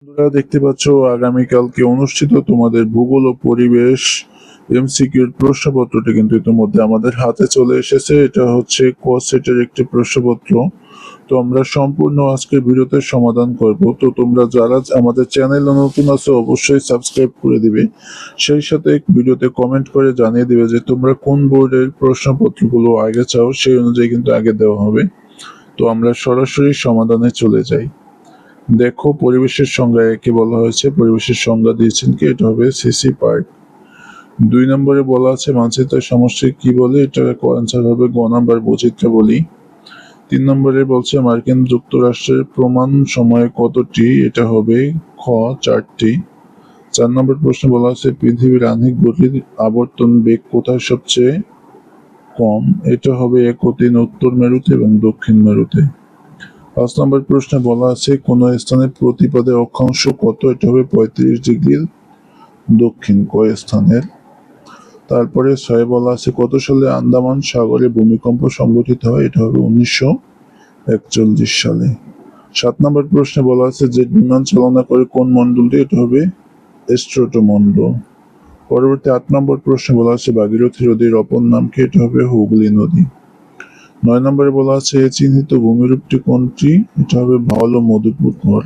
বন্ধুরা দেখতে পাচ্ছ আগামীকালকে অনুষ্ঠিত তোমাদের ভূগোল ও পরিবেশ এমসিকিউর প্রশ্নপত্রটি কিন্তু ইতিমধ্যে আমাদের হাতে চলে এসেছে। এটা হচ্ছে ক সেটের একটি প্রশ্নপত্র। তো আমরা সম্পূর্ণ আজকের ভিডিওতে সমাধান করব। তো তোমরা যারা আমাদের চ্যানেলে নতুন আছো অবশ্যই সাবস্ক্রাইব করে দিবে, সেই সাথে ভিডিওতে কমেন্ট করে জানিয়ে দিবে যে তোমরা কোন বোর্ডের প্রশ্নপত্রগুলো আগে চাও, সেই অনুযায়ী কিন্তু আগে দেওয়া হবে। তো আমরা সরাসরি সমাধানে চলে যাই। দেখো, পরিবেশের সংজ্ঞা একে বলা হয়েছে, পরিবেশের সংজ্ঞা দিয়েছেন কি, এটা হবে সিসি পার্ক। 2 নম্বরে বলা আছে মানচিত্রের সমষ্টি কি বলে, এটা আনসার হবে গ নাম্বার বৈচিত্র্যাবলী। 3 নম্বরে বলছে মার্কিন যুক্তরাষ্ট্রের প্রমাণ সময় কতটি, এটা হবে খ 4টি। 4 নম্বর প্রশ্ন বলা আছে পৃথিবীর আহ্নিক গতির আবর্তন বেগ কোথায় সবচেয়ে কম, এটা হবে 1 ও 3 উত্তর মেরুতে এবং দক্ষিণ মেরুতে। 5 নম্বর প্রশ্নে বলা আছে কোন স্থানে প্রতিপদের অক্ষাংশ কত, এটা হবে 35 ডিগ্রির দক্ষিণ ক স্থানের। তারপরে 6 বলা আছে কত সালে আন্দামান সাগরে ভূমিকম্প সংঘটিত হয়, এটা হবে 1941 সালে। 7 নম্বর প্রশ্নে বলা আছে জেট বিমান চালনা করে কোন মণ্ডলটি, এটা হবে স্ট্রাটোমণ্ডল। পরবর্তী 8 নম্বর প্রশ্নে বলা আছে ভাগীরথী নদীর অপর নাম কি, এটা হবে হুগলি নদী। 9 নম্বরে বলা আছে চিহ্নিত ভূমিরূপটি কোনটি, এটা হবে ভাওয়াল ও মধুপুর ঘর।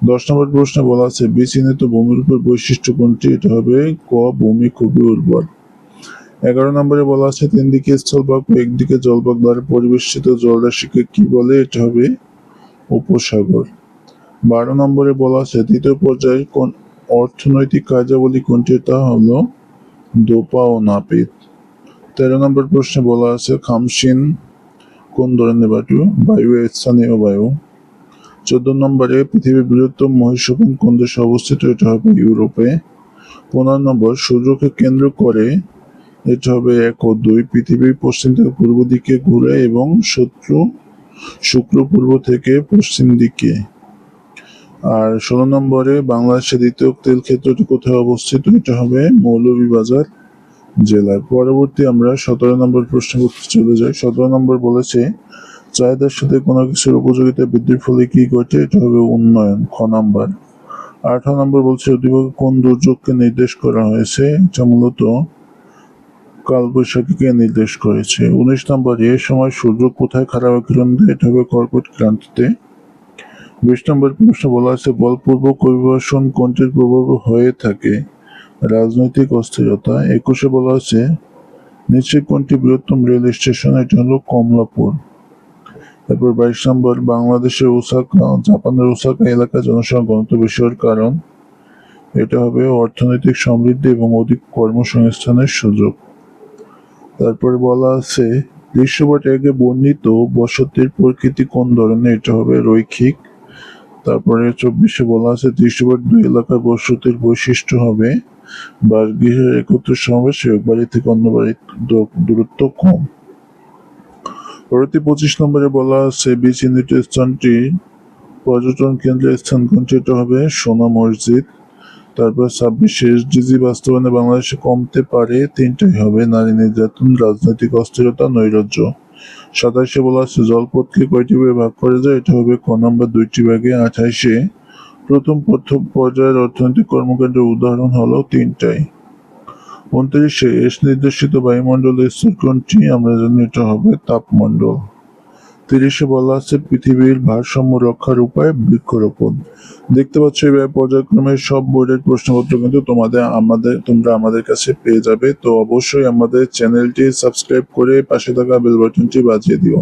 10 নম্বর প্রশ্নে বলা আছে বিচিহ্নিত ভূমিরূপের বৈশিষ্ট্য কোনটি, এটা হবে ক ভূমি খুবই উর্বর। 11 নম্বরে বলা আছে 3 দিকে স্থলভাগ ও একদিকে জলভাগ দ্বারা পরিবেষ্টিত জলরাশিকে কি বলে, এটা হবে উপসাগর। 12 নম্বরে বলা আছে তৃতীয় পর্যায়ের কোন অর্থনৈতিক কার্যাবলী কোনটি, তা হলো দোপা ও নাপিত। 13 নম্বর প্রশ্নে বলা আছে খামসিন কোন ধরনের বায়ু, স্থানীয় বায়ু। 14 নম্বরে পৃথিবীর বৃহত্তম মহীসোপন কোন দেশে অবস্থিত, এটা হবে ইউরোপে। 15 নম্বর সূর্যকে কেন্দ্র করে, এটা হবে 1 ও 2 পৃথিবী পশ্চিম থেকে পূর্ব দিকে ঘুরে এবং শুক্র পূর্ব থেকে পশ্চিম দিকে। আর 16 নম্বরে বাংলাদেশের দ্বিতীয় তেল ক্ষেত্রটি কোথায় অবস্থিত, এটা হবে মৌলভীবাজার জেলায়। পরবর্তী আমরা 17 নম্বর প্রশ্ন করতে চলে যাই। 17 নম্বর বলেছে চাহিদার সাথে কোনো কিছুর উপযোগিতা বৃদ্ধির ফলে কি ঘটে, এটা হবে উন্নয়ন খ নাম্বার। 18 নম্বর বলছে অধিভাগে কোন দুর্যোগকে নির্দেশ করা হয়েছে, এটা মূলত কালবৈশাখীকে নির্দেশ করেছে। 19 নম্বর এ সময় সূর্য কোথায় খারাপ কিরণ দেয়, এটা হবে কর্কট ক্রান্তিতে। 20 নম্বর প্রশ্ন বলা আছে বলপূর্বক অভিবাসন কোনটির প্রভাব হয়ে থাকে, রাজনৈতিক অস্থিরতা। 21 বলা আছে নিচে কোনটি বৃহত্তম রেল স্টেশন, এটা হলো কমলাপুর। তারপর 22 নম্বর বাংলাদেশের ওসাকা জাপানের ওসাকা এলাকায় জনসংখ্যা ঘনত্ব বেশি হওয়ার কারণ, এটা হবে অর্থনৈতিক সমৃদ্ধি এবং অধিক কর্মসংস্থানের সুযোগ। তারপরে বলা আছে দৃশ্যপটে আগে বর্ণিত বসতির প্রকৃতি কোন ধরনের, এটা হবে রৈখিক। তারপরে 24 বলা আছে দৃশ্যপট 2 এলাকার বসতির বৈশিষ্ট্য হবে বাসগৃহের একত্র সমাবেশ, এক বাড়ি থেকে অন্য বাড়ির দূরত্ব কম। পরবর্তী 25 নম্বরে বলা আছে বিচিহ্নিত স্থানটি পর্যটন কেন্দ্রের স্থান কোনটি, এটা হবে সোনা মসজিদ। তারপর 26 এসডিজি বাস্তবায়নে বাংলাদেশে কমতে পারে তিনটাই হবে নারী নির্যাতন, রাজনৈতিক অস্থিরতা, নৈরাজ্য। 27 বলা আছে জলপথকে কয়টি ভাগে ভাগ করা যায়, এটা হবে ক নাম্বার 2টি ভাগে। 28 প্রথম পর্যায়ের অর্থনৈতিক কর্মকাণ্ডের উদাহরণ হলো তিনটাই। 29 এস নির্দেশিত বায়ুমণ্ডলের স্তর কোনটি, আমরা জানি এটা হবে তাপমণ্ডল। 30 বলা আছে পৃথিবীর ভারসাম্য রক্ষার উপায় বৃক্ষরোপণ। দেখতে পাচ্ছ এইভাবে পর্যায়ক্রমে সব বোর্ডের প্রশ্নপত্র কিন্তু তোমরা আমাদের কাছে পেয়ে যাবে। তো অবশ্যই আমাদের চ্যানেলটি সাবস্ক্রাইব করে পাশে থাকা বেল বাটনটি বাজিয়ে দিও।